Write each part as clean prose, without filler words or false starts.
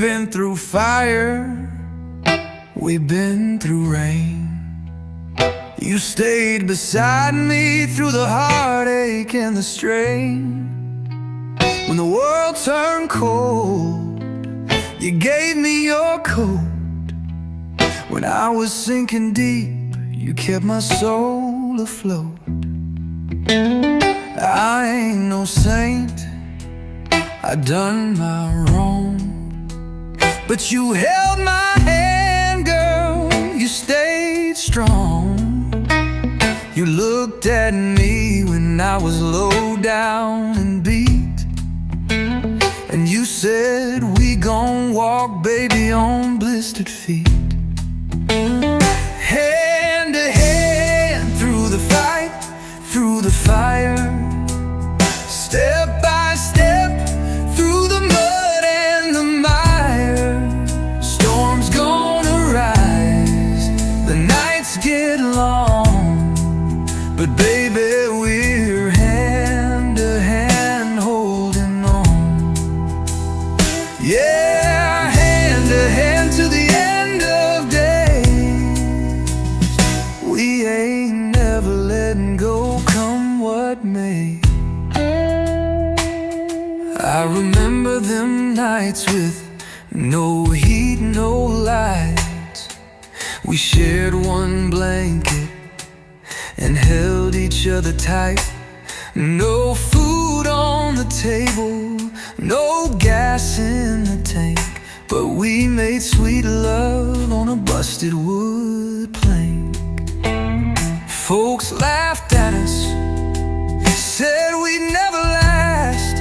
been through fire, we've been through rain. You stayed beside me through the heartache and the strain. When the world turned cold, you gave me your coat. When I was sinking deep, you kept my soul afloat. I ain't no saint, I done my wrong, but you held my hand, girl, you stayed strong. You looked at me when I was low down and beat, and you said, we gon' walk, baby, on blistered feet. Hand to hand through the fight, through the fire, step by step through the mud and the mire. Storms gonna rise, the nights get long, but baby, we're hand to hand holding on. Yeah, hand to hand to the end of days. We ain't never letting go, come what may. I remember them nights with no heat, no lights. We shared one blanket and held each other tight. No food on the table, no gas in the tank, but we made sweet love on a busted wood plank. Folks laughed at us, said we'd never last,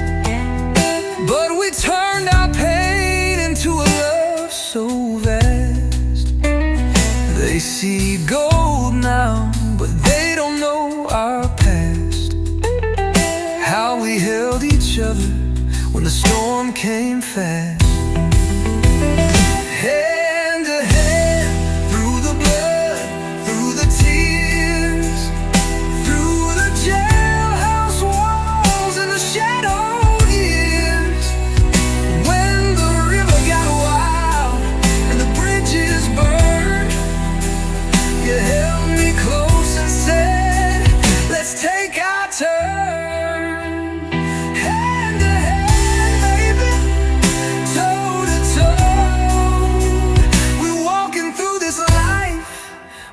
but we turned our pain into a love so vast. They see gold now, but they don't know our past. How we held each other when the storm came fast. Hand to hand through the blood, through the tears, through the jailhouse walls and the shadowed years. When the river got wild and the bridges burned, you held me close and said, let's take our turn. Hand to hand, baby, toe to toe. We're walking through this life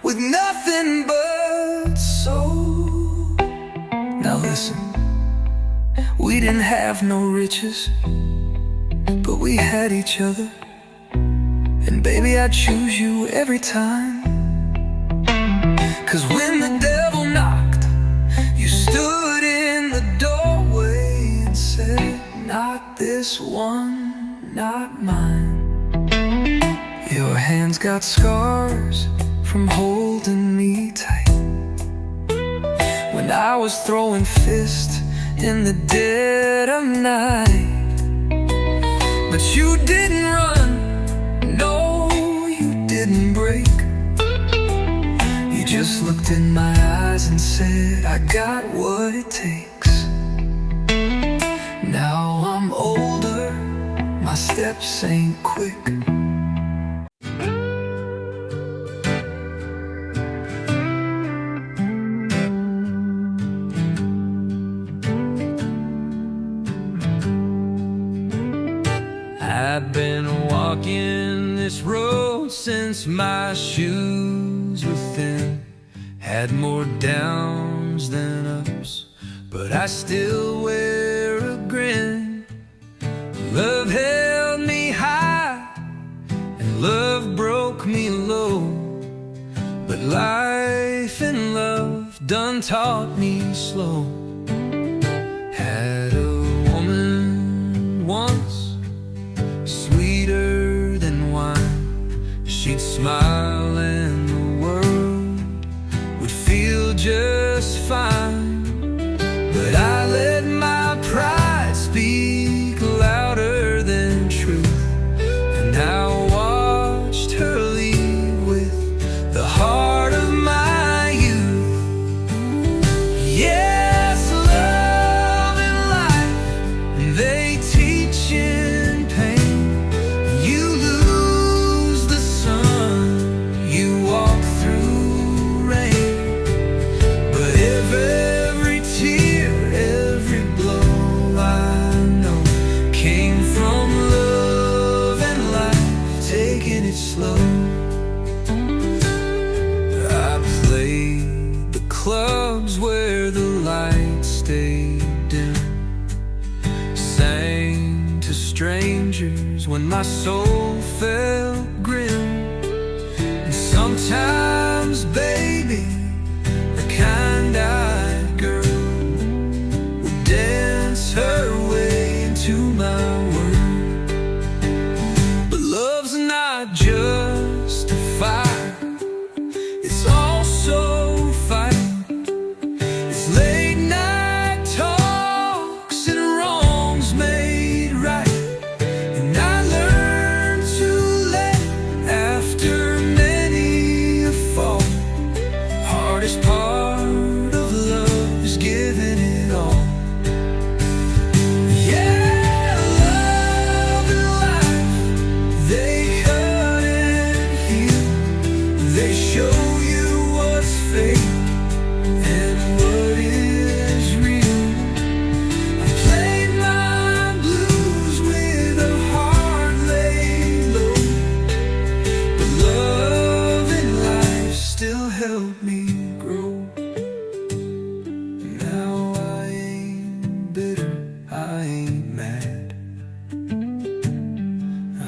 with nothing but soul. Now listen, we didn't have no riches, but we had each other. And baby, I'd choose you every time. 'Cause when the devil knocked, you stood in the doorway and said, not this one, not mine. Your hands got scars from holding me tight when I was throwing fists in the dead of night. But you didn't run, no, you didn't break. You just looked in my eyes and said, I got what it takes. Now I'm older, my steps ain't quick. I've been walking this road since my shoes were thin. Had more downs than ups, but I still wear a grin. Love held me high and love broke me low, but life and love done taught me slow. Had a woman once, sweeter than wine. She'd smile and the world would feel just fine. But I let my pride speak louder than truth, and I watched her leave with the heart of my youth. Yes, love and life, they teach in pain. You it slow. I played the clubs where the lights stayed dim, sang to strangers when my soul felt grim. And sometimes, baby, the kind-eyed girl would dance her way into my world. But love's not just a fire, it's also fight. It's late night talks and wrongs made right. And I learned to let after many a fall. Hardest part of love is giving it all. Yeah, love and life, they cut and heal. They show you what's fake and what is real. I played my blues with a heart laid low, but love and life still help me grow. Now I ain't bitter, I ain't mad.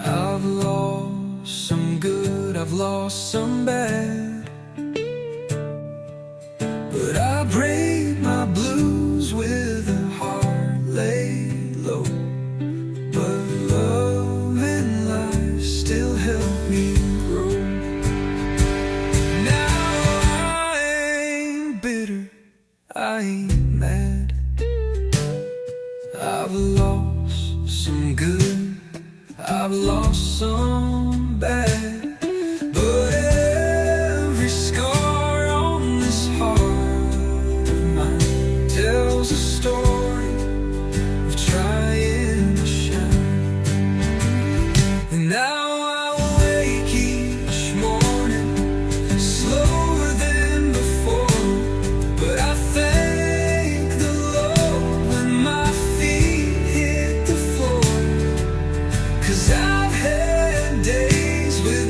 I've lost some good, I've lost some bad, but I break my blues with a heart laid low. But love and life still help me grow. Now I ain't bitter, I ain't mad. I've lost some good, I've lost some bad, but every scar on this heart of mine tells a story of trying to shine. And now I wake each morning slower than before, but I thank the Lord when my feet hit the floor. 'Cause I've had days with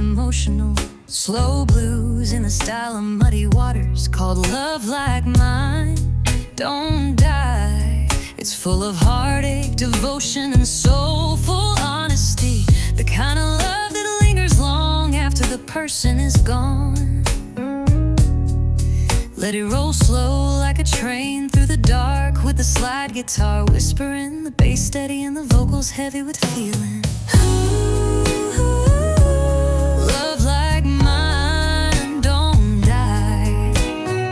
emotional, slow blues in the style of Muddy Waters, called Love Like Mine. Don't die. It's full of heartache, devotion, and soulful honesty, the kind of love that lingers long after the person is gone. Let it roll slow like a train through the dark, with the slide guitar whispering, the bass steady and the vocals heavy with feeling. Love like mine don't die.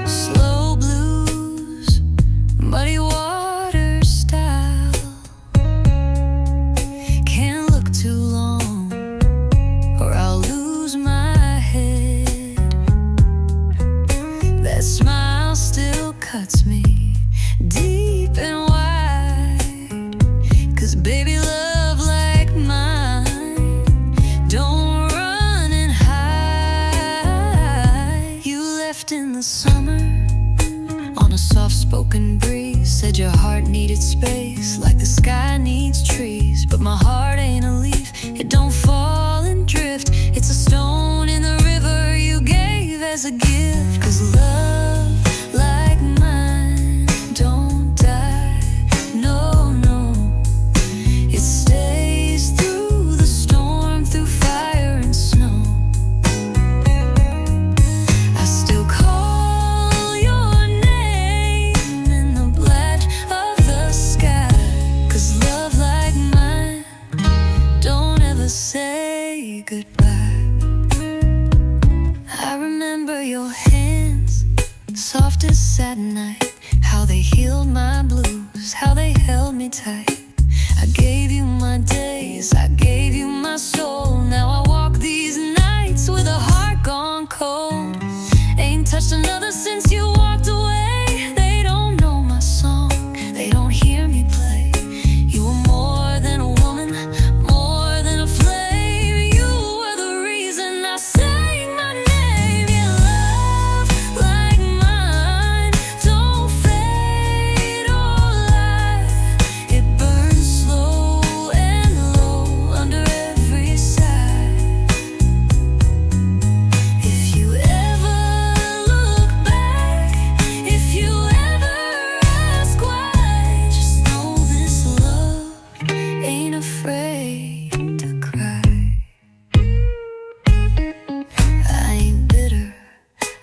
Slow blues, muddy water style. Can't look too long or I'll lose my head. That smile still cuts me deep and wide. 'Cause baby, love like mine don't run and hide. You left in the summer on a soft-spoken breeze, said your heart needed space like the sky needs trees. But my heart ain't a leaf, it don't fall and drift. It's a stone in the river you gave as a gift. 'Cause love like mine don't die, no, no. It stays through the storm, through fire and snow. I still call your name in the black of the sky. 'Cause love like mine don't ever say goodbye. I remember your hands, soft as satin night, how they healed my blues, how they held me tight. I gave you my days, I gave you my soul. Now I walk these nights with a heart gone cold. Ain't touched another since you walked away. They don't know my song, they don't hear me play. You were more than a woman, more than a flame. You were the reason I sang my name. Yeah, love like mine don't fade or lie. It burns slow and low under every side. If you ever look back, if you ever ask why, just know this love ain't afraid to cry. I ain't bitter,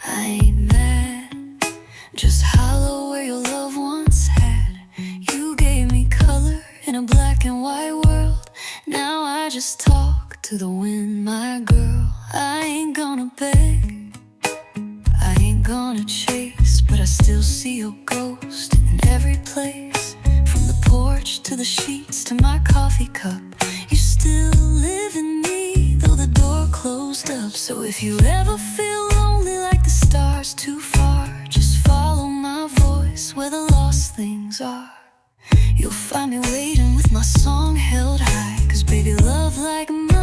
I ain't mad, just hollow where your love once had. You gave me color in a black and white world. Now I just talk to the wind, my girl. I ain't gonna beg, I ain't gonna chase, but I still see your ghost in every place. From the porch to the sheets to my coffee cup, you still live in me, though the door closed up. So if you ever feel lonely like the stars too far, just follow my voice where the lost things are. You'll find me waiting with my song held high. 'Cause baby, love like mine